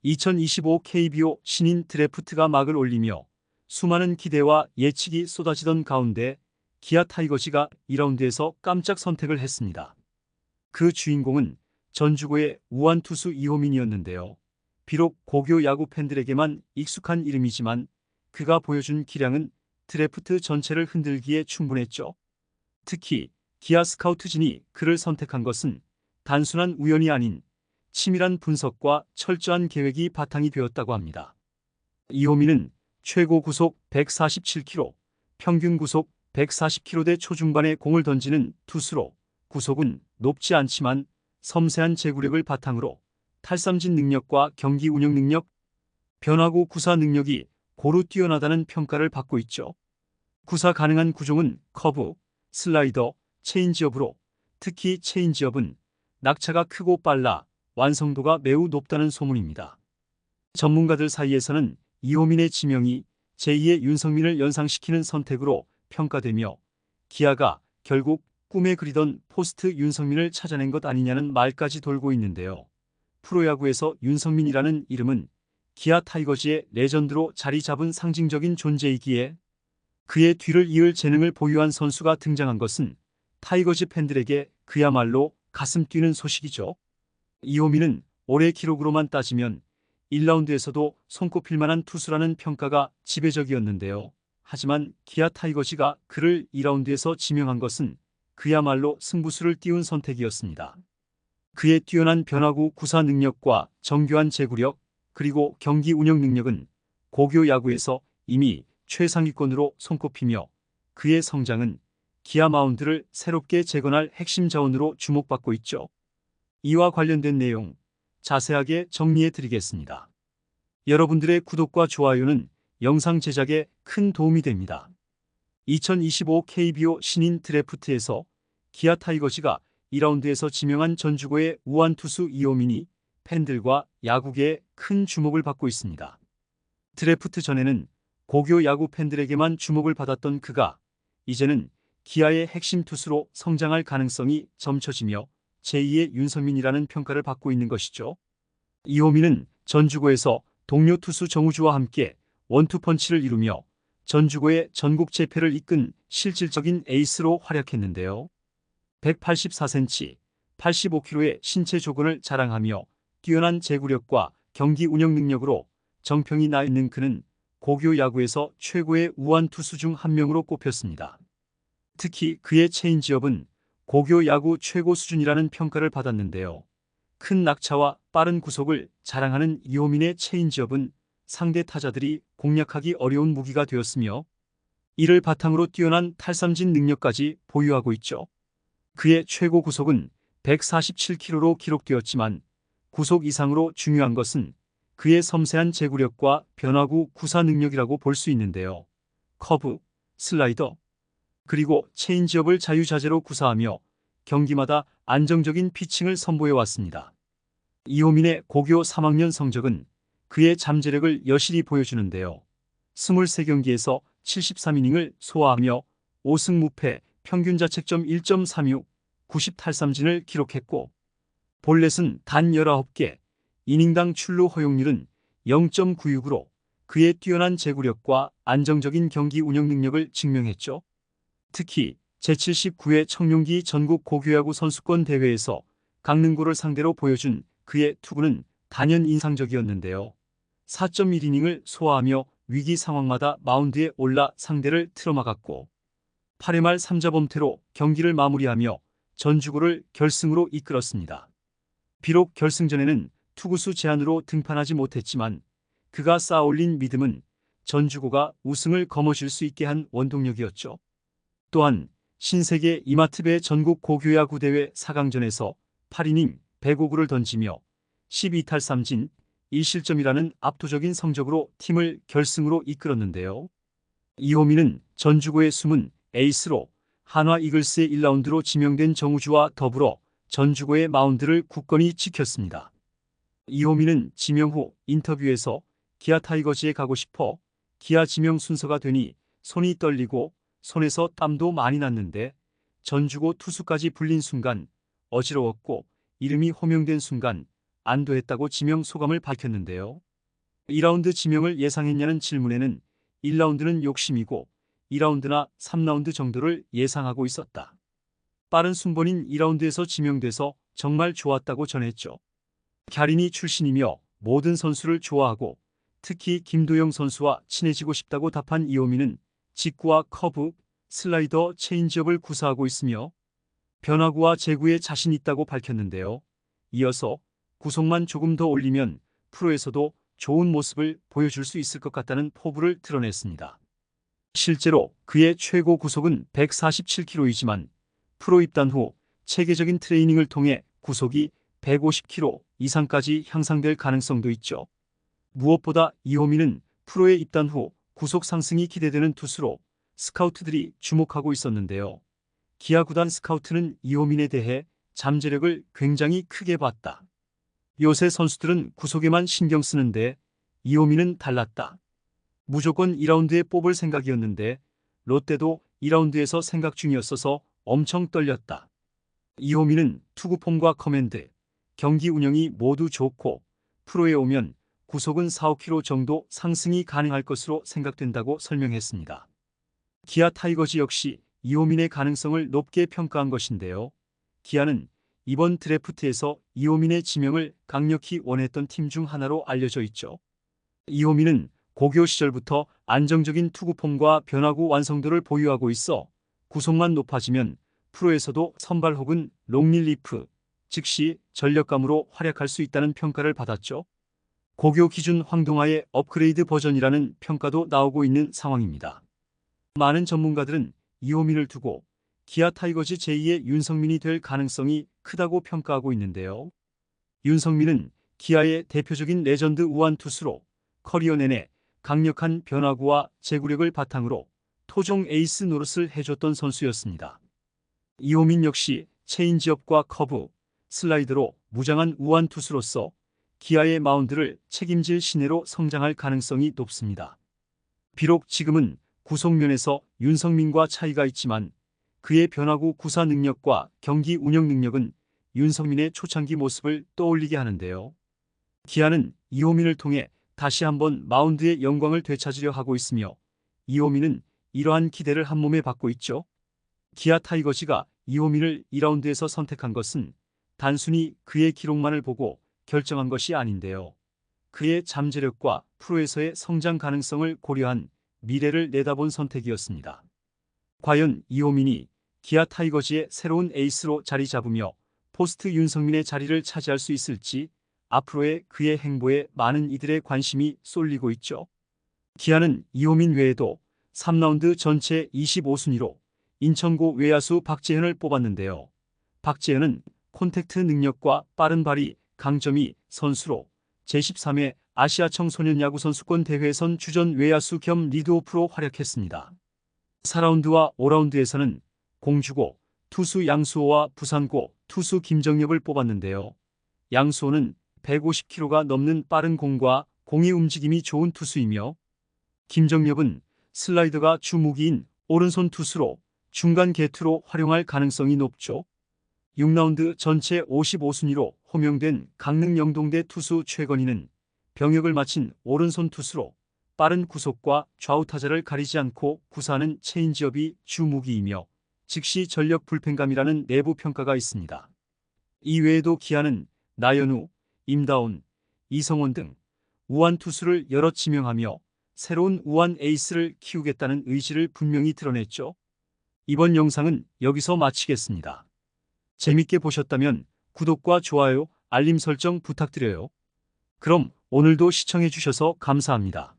2025 KBO 신인 드래프트가 막을 올리며 수많은 기대와 예측이 쏟아지던 가운데 기아 타이거즈가 2라운드에서 깜짝 선택을 했습니다. 그 주인공은 전주고의 우완 투수 이호민이었는데요. 비록 고교 야구 팬들에게만 익숙한 이름이지만 그가 보여준 기량은 드래프트 전체를 흔들기에 충분했죠. 특히 기아 스카우트진이 그를 선택한 것은 단순한 우연이 아닌 치밀한 분석과 철저한 계획이 바탕이 되었다고 합니다. 이호민은 최고 구속 147km, 평균 구속 140km대 초중반의 공을 던지는 투수로 구속은 높지 않지만 섬세한 제구력을 바탕으로 탈삼진 능력과 경기 운영 능력, 변화구 구사 능력이 고루 뛰어나다는 평가를 받고 있죠. 구사 가능한 구종은 커브, 슬라이더, 체인지업으로 특히 체인지업은 낙차가 크고 빨라 완성도가 매우 높다는 소문입니다. 전문가들 사이에서는 이호민의 지명이 제2의 윤석민을 연상시키는 선택으로 평가되며 기아가 결국 꿈에 그리던 포스트 윤석민을 찾아낸 것 아니냐는 말까지 돌고 있는데요. 프로야구에서 윤석민이라는 이름은 기아 타이거즈의 레전드로 자리 잡은 상징적인 존재이기에 그의 뒤를 이을 재능을 보유한 선수가 등장한 것은 타이거즈 팬들에게 그야말로 가슴 뛰는 소식이죠. 이호민은 올해 기록으로만 따지면 1라운드에서도 손꼽힐 만한 투수라는 평가가 지배적이었는데요. 하지만 기아 타이거즈가 그를 2라운드에서 지명한 것은 그야말로 승부수를 띄운 선택이었습니다. 그의 뛰어난 변화구 구사 능력과 정교한 제구력, 그리고 경기 운영 능력은 고교 야구에서 이미 최상위권으로 손꼽히며 그의 성장은 기아 마운드를 새롭게 재건할 핵심 자원으로 주목받고 있죠. 이와 관련된 내용 자세하게 정리해 드리겠습니다. 여러분들의 구독과 좋아요는 영상 제작에 큰 도움이 됩니다. 2025 KBO 신인 드래프트에서 기아 타이거즈가 2라운드에서 지명한 전주고의 우완 투수 이호민이 팬들과 야구계에 큰 주목을 받고 있습니다. 드래프트 전에는 고교 야구 팬들에게만 주목을 받았던 그가 이제는 기아의 핵심 투수로 성장할 가능성이 점쳐지며 제2의 윤석민이라는 평가를 받고 있는 것이죠. 이호민은 전주고에서 동료 투수 정우주와 함께 원투펀치를 이루며 전주고의 전국 재패를 이끈 실질적인 에이스로 활약했는데요. 184cm, 85kg의 신체 조건을 자랑하며 뛰어난 제구력과 경기 운영 능력으로 정평이 나 있는 그는 고교 야구에서 최고의 우완 투수 중 한 명으로 꼽혔습니다. 특히 그의 체인지업은 고교 야구 최고 수준이라는 평가를 받았는데요. 큰 낙차와 빠른 구속을 자랑하는 이호민의 체인지업은 상대 타자들이 공략하기 어려운 무기가 되었으며 이를 바탕으로 뛰어난 탈삼진 능력까지 보유하고 있죠. 그의 최고 구속은 147km로 기록되었지만 구속 이상으로 중요한 것은 그의 섬세한 제구력과 변화구 구사 능력이라고 볼 수 있는데요. 커브, 슬라이더, 그리고 체인지업을 자유자재로 구사하며 경기마다 안정적인 피칭을 선보여왔습니다. 이호민의 고교 3학년 성적은 그의 잠재력을 여실히 보여주는데요. 23경기에서 73이닝을 소화하며 5승 무패, 평균 자책점 1.36, 90탈삼진을 기록했고 볼넷은 단 19개, 이닝당 출루 허용률은 0.96으로 그의 뛰어난 제구력과 안정적인 경기 운영 능력을 증명했죠. 특히 제79회 청룡기 전국 고교야구 선수권 대회에서 강릉고를 상대로 보여준 그의 투구는 단연 인상적이었는데요. 4.1이닝을 소화하며 위기 상황마다 마운드에 올라 상대를 틀어막았고 8회 말 3자범퇴로 경기를 마무리하며 전주고를 결승으로 이끌었습니다. 비록 결승전에는 투구수 제한으로 등판하지 못했지만 그가 쌓아올린 믿음은 전주고가 우승을 거머쥘 수 있게 한 원동력이었죠. 또한 신세계 이마트배 전국 고교야구 대회 4강전에서 8이닝 105구를 던지며 12탈삼진 1실점이라는 압도적인 성적으로 팀을 결승으로 이끌었는데요. 이호민은 전주고의 숨은 에이스로 한화 이글스의 1라운드로 지명된 정우주와 더불어 전주고의 마운드를 굳건히 지켰습니다. 이호민은 지명 후 인터뷰에서 기아 타이거즈에 가고 싶어 기아 지명 순서가 되니 손이 떨리고 손에서 땀도 많이 났는데 전주고 투수까지 불린 순간 어지러웠고 이름이 호명된 순간 안도했다고 지명 소감을 밝혔는데요. 2라운드 지명을 예상했냐는 질문에는 1라운드는 욕심이고 2라운드나 3라운드 정도를 예상하고 있었다. 빠른 순번인 2라운드에서 지명돼서 정말 좋았다고 전했죠. 갸리니 출신이며 모든 선수를 좋아하고 특히 김도영 선수와 친해지고 싶다고 답한 이호민은 직구와 커브, 슬라이더, 체인지업을 구사하고 있으며 변화구와 제구에 자신 있다고 밝혔는데요. 이어서 구속만 조금 더 올리면 프로에서도 좋은 모습을 보여줄 수 있을 것 같다는 포부를 드러냈습니다. 실제로 그의 최고 구속은 147km이지만 프로 입단 후 체계적인 트레이닝을 통해 구속이 150km 이상까지 향상될 가능성도 있죠. 무엇보다 이호민은 프로에 입단 후 구속 상승이 기대되는 투수로 스카우트들이 주목하고 있었는데요. 기아 구단 스카우트는 이호민에 대해 잠재력을 굉장히 크게 봤다. 요새 선수들은 구속에만 신경 쓰는데 이호민은 달랐다. 무조건 2라운드에 뽑을 생각이었는데 롯데도 2라운드에서 생각 중이었어서 엄청 떨렸다. 이호민은 투구 폼과 커맨드, 경기 운영이 모두 좋고 프로에 오면 구속은 4-5km 정도 상승이 가능할 것으로 생각된다고 설명했습니다. 기아 타이거즈 역시 이호민의 가능성을 높게 평가한 것인데요. 기아는 이번 드래프트에서 이호민의 지명을 강력히 원했던 팀 중 하나로 알려져 있죠. 이호민은 고교 시절부터 안정적인 투구폼과 변화구 완성도를 보유하고 있어 구속만 높아지면 프로에서도 선발 혹은 롱릴리프, 즉시 전력감으로 활약할 수 있다는 평가를 받았죠. 고교 기준 황동아의 업그레이드 버전이라는 평가도 나오고 있는 상황입니다. 많은 전문가들은 이호민을 두고 기아 타이거즈 제2의 윤석민이 될 가능성이 크다고 평가하고 있는데요. 윤석민은 기아의 대표적인 레전드 우완 투수로 커리어 내내 강력한 변화구와 제구력을 바탕으로 토종 에이스 노릇을 해줬던 선수였습니다. 이호민 역시 체인지업과 커브, 슬라이더로 무장한 우완 투수로서 기아의 마운드를 책임질 신예로 성장할 가능성이 높습니다. 비록 지금은 구속면에서 윤석민과 차이가 있지만 그의 변화구 구사 능력과 경기 운영 능력은 윤석민의 초창기 모습을 떠올리게 하는데요. 기아는 이호민을 통해 다시 한번 마운드의 영광을 되찾으려 하고 있으며 이호민은 이러한 기대를 한몸에 받고 있죠. 기아 타이거즈가 이호민을 2라운드에서 선택한 것은 단순히 그의 기록만을 보고 결정한 것이 아닌데요. 그의 잠재력과 프로에서의 성장 가능성을 고려한 미래를 내다본 선택이었습니다. 과연 이호민이 기아 타이거즈의 새로운 에이스로 자리 잡으며 포스트 윤석민의 자리를 차지할 수 있을지 앞으로의 그의 행보에 많은 이들의 관심이 쏠리고 있죠. 기아는 이호민 외에도 3라운드 전체 25순위로 인천고 외야수 박재현을 뽑았는데요. 박재현은 콘택트 능력과 빠른 발이 강점이 선수로 제13회 아시아 청소년 야구 선수권 대회에선 주전 외야수 겸 리드오프로 활약했습니다. 4라운드와 5라운드에서는 공주고 투수 양수호와 부산고 투수 김정엽을 뽑았는데요. 양수호는 150km가 넘는 빠른 공과 공의 움직임이 좋은 투수이며 김정엽은 슬라이더가 주 무기인 오른손 투수로 중간 개투로 활용할 가능성이 높죠. 6라운드 전체 55순위로 호명된 강릉 영동대 투수 최건희는 병역을 마친 오른손 투수로 빠른 구속과 좌우 타자를 가리지 않고 구사하는 체인지업이 주 무기이며 즉시 전력 불펜감이라는 내부 평가가 있습니다. 이외에도 기아는 나연우, 임다운, 이성원 등 우완 투수를 여러 지명하며 새로운 우완 에이스를 키우겠다는 의지를 분명히 드러냈죠. 이번 영상은 여기서 마치겠습니다. 재밌게 보셨다면 구독과 좋아요, 알림 설정 부탁드려요. 그럼 오늘도 시청해주셔서 감사합니다.